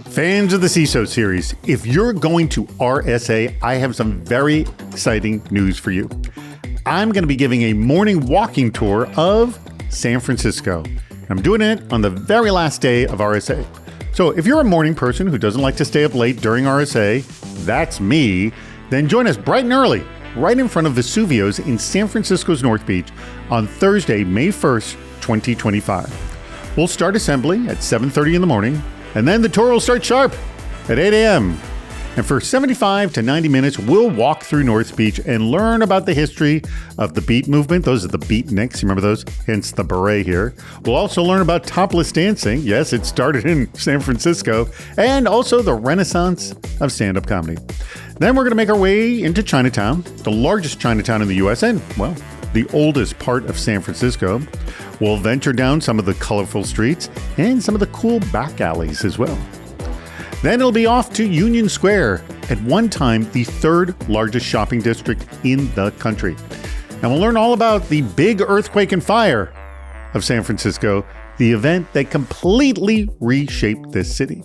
Fans of the CISO Series, if you're going to RSA, I have some very exciting news for you. I'm going to be giving a morning walking tour of San Francisco. I'm doing it on the very last day of RSA. So if you're a morning person who doesn't like to stay up late during RSA, that's me, then join us bright and early, right in front of Vesuvio's in San Francisco's North Beach on Thursday, May 1st, 2025. We'll start assembly at 7:30 in the morning, and then the tour will start sharp at 8 a.m. And for 75 to 90 minutes, we'll walk through North Beach and learn about the history of the beat movement. Those are the beatniks. You remember those? Hence the beret here. We'll also learn about topless dancing. Yes, it started in San Francisco. And also the renaissance of stand-up comedy. Then we're going to make our way into Chinatown, the largest Chinatown in the U.S. and, well, the oldest part of San Francisco. We'll venture down some of the colorful streets and some of the cool back alleys as well. Then it'll be off to Union Square, at one time the third largest shopping district in the country. And we'll learn all about the big earthquake and fire of San Francisco, the event that completely reshaped this city.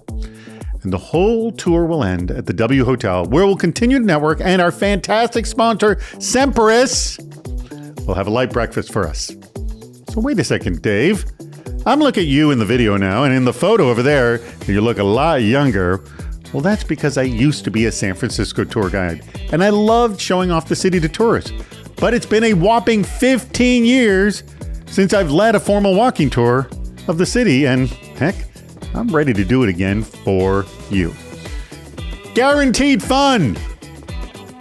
And the whole tour will end at the W Hotel, where we'll continue to network, and our fantastic sponsor, Semperis, will have a light breakfast for us. So wait a second, Dave. I'm looking at you in the video now, and in the photo over there, you look a lot younger. Well, that's because I used to be a San Francisco tour guide, and I loved showing off the city to tourists. But it's been a whopping 15 years since I've led a formal walking tour of the city, and heck, I'm ready to do it again for you. Guaranteed fun!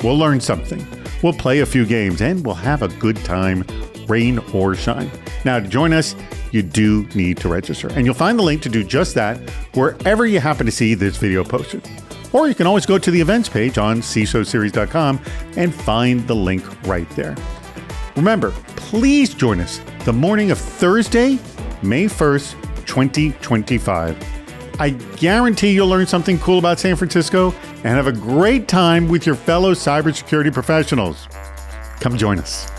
We'll learn something. We'll play a few games, and we'll have a good time, rain or shine. Now, to join us, you do need to register, and you'll find the link to do just that wherever you happen to see this video posted. Or you can always go to the events page on CISOseries.com and find the link right there. Remember, please join us the morning of Thursday, May 1st, 2025. I guarantee you'll learn something cool about San Francisco and have a great time with your fellow cybersecurity professionals. Come join us.